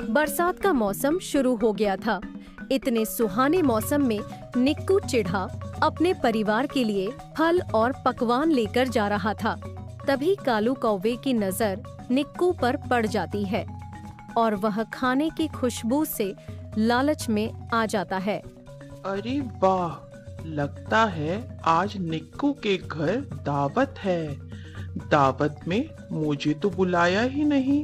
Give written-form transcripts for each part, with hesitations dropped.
बरसात का मौसम शुरू हो गया था। इतने सुहाने मौसम में निक्कू चिढ़ा अपने परिवार के लिए फल और पकवान लेकर जा रहा था। तभी कालू कौवे की नजर निक्कू पर पड़ जाती है और वह खाने की खुशबू से लालच में आ जाता है। अरे वाह, लगता है आज निक्कू के घर दावत है। दावत में मुझे तो बुलाया ही नहीं,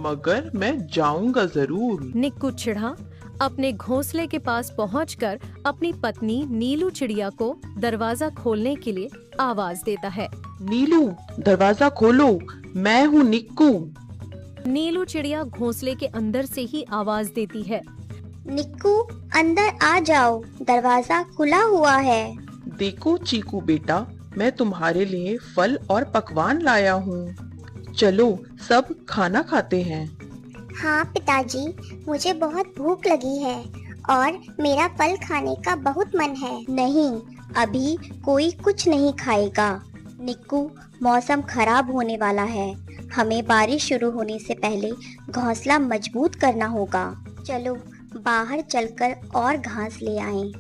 मगर मैं जाऊंगा जरूर। निक्कू चिढ़ा अपने घोंसले के पास पहुंचकर अपनी पत्नी नीलू चिड़िया को दरवाजा खोलने के लिए आवाज देता है। नीलू, दरवाजा खोलो, मैं हूँ निक्कू। नीलू चिड़िया घोंसले के अंदर से ही आवाज देती है। निक्कू, अंदर आ जाओ, दरवाजा खुला हुआ है। देखो चीकू बेटा, मैं तुम्हारे लिए फल और पकवान लाया हूँ। चलो सब खाना खाते हैं। हाँ पिताजी, मुझे बहुत भूख लगी है और मेरा फल खाने का बहुत मन है। नहीं, अभी कोई कुछ नहीं खाएगा। निक्कू, मौसम खराब होने वाला है। हमें बारिश शुरू होने से पहले घोंसला मजबूत करना होगा। चलो बाहर चलकर और घास ले आएं।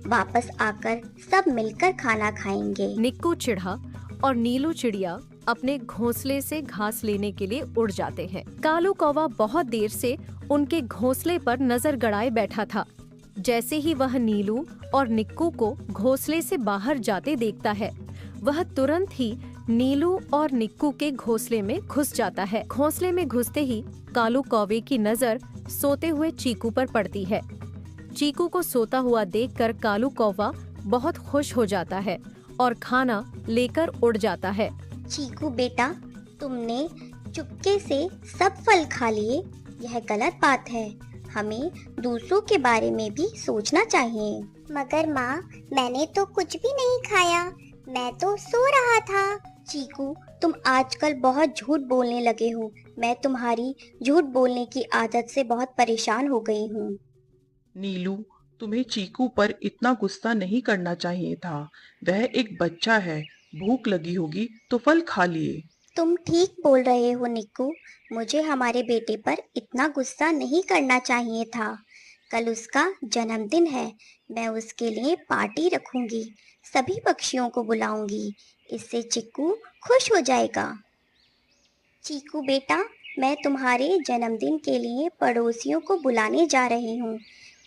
वापस आकर सब मिलकर खाना खाएंगे। निक्कू चिढ़ा और नीलू चिड़िया अपने घोंसले से घास लेने के लिए उड़ जाते हैं। कालू कौवा बहुत देर से उनके घोंसले पर नजर गड़ाए बैठा था। जैसे ही वह नीलू और निक्कू को घोंसले से बाहर जाते देखता है, वह तुरंत ही नीलू और निक्कू के घोंसले में घुस जाता है। घोंसले में घुसते ही कालू कौवे की नजर सोते हुए चीकू पर पड़ती है। चीकू को सोता हुआ देखकर कालू कौवा बहुत खुश हो जाता है और खाना लेकर उड़ जाता है। चीकू बेटा, तुमने चुपके से सब फल खा लिए, यह गलत बात है। हमें दूसरों के बारे में भी सोचना चाहिए। मगर माँ, मैंने तो कुछ भी नहीं खाया, मैं तो सो रहा था। चीकू, तुम आजकल बहुत झूठ बोलने लगे हो। मैं तुम्हारी झूठ बोलने की आदत से बहुत परेशान हो गई हूँ। नीलू, तुम्हें चीकू पर इतना गुस्सा नहीं करना चाहिए था। वह एक बच्चा है, भूख लगी होगी तो फल खा लिए। तुम ठीक बोल रहे हो निक्कू, मुझे हमारे बेटे पर इतना गुस्सा नहीं करना चाहिए था। कल उसका जन्मदिन है, मैं उसके लिए पार्टी रखूंगी, सभी पक्षियों को बुलाऊंगी, इससे चिक्कू खुश हो जाएगा। चीकू बेटा, मैं तुम्हारे जन्मदिन के लिए पड़ोसियों को बुलाने जा रही हूँ।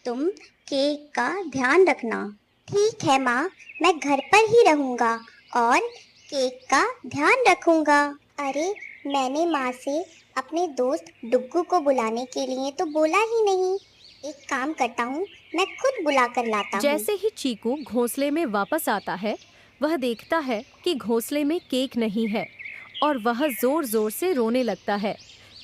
तुम केक का ध्यान रखना। ठीक है माँ, मैं घर पर ही रहूँगा और केक का ध्यान रखूँगा। अरे, मैंने माँ से अपने दोस्त डुग्गू को बुलाने के लिए तो बोला ही नहीं। एक काम करता हूँ, मैं खुद बुला कर लाता हूँ। जैसे ही चीकू घोंसले में वापस आता है, वह देखता है कि घोंसले में केक नहीं है और वह जोर जोर से रोने लगता है,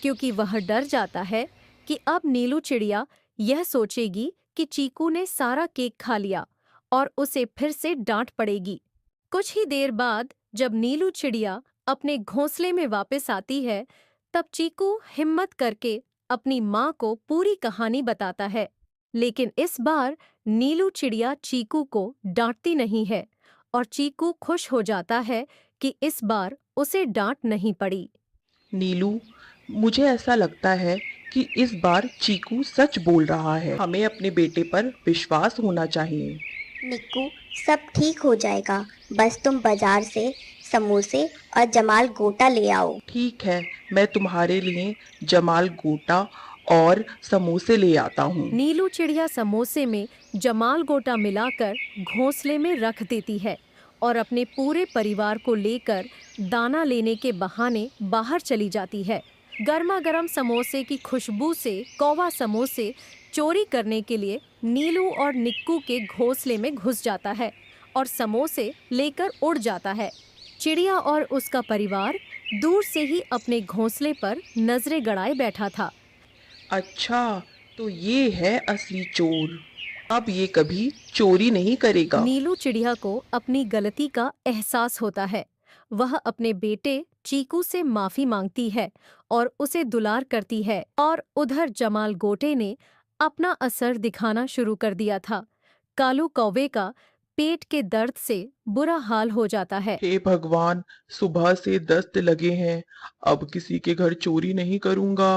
क्योंकि वह डर जाता है कि अब नीलू चिड़िया यह सोचेगी कि चीकू ने सारा केक खा लिया और उसे फिर से डांट पड़ेगी। कुछ ही देर बाद जब नीलू चिड़िया अपने घोंसले में वापस आती है, तब चीकू हिम्मत करके अपनी माँ को पूरी कहानी बताता है। लेकिन इस बार नीलू चिड़िया चीकू को डांटती नहीं है और चीकू खुश हो जाता है कि इस बार उसे डांट नहीं पड़ी। नीलू, मुझे ऐसा लगता है कि इस बार चीकू सच बोल रहा है। हमें अपने बेटे पर विश्वास होना चाहिए। निक्कू, सब ठीक हो जाएगा, बस तुम बाजार से समोसे और जमाल गोटा ले आओ। ठीक है, मैं तुम्हारे लिए जमाल गोटा और समोसे ले आता हूँ। नीलू चिड़िया समोसे में जमाल गोटा मिलाकर घोंसले में रख देती है और अपने पूरे परिवार को लेकर दाना लेने के बहाने बाहर चली जाती है। गर्मा गर्म समोसे की खुशबू से कौवा समोसे चोरी करने के लिए नीलू और निक्कू के घोंसले में घुस जाता है और समोसे लेकर उड़ जाता है। चिड़िया और उसका परिवार दूर से ही अपने घोंसले पर नजरें गड़ाए बैठा था। अच्छा, तो ये है असली चोर। अब ये कभी चोरी नहीं करेगा। नीलू चिड़िया को अपनी गलती का एहसास होता है। वह अपने बेटे चीकू से माफी मांगती है और उसे दुलार करती है। और उधर जमाल गोटे ने अपना असर दिखाना शुरू कर दिया था। कालू कौवे का पेट के दर्द से बुरा हाल हो जाता है। हे भगवान, सुबह से दस्त लगे हैं। अब किसी के घर चोरी नहीं करूंगा।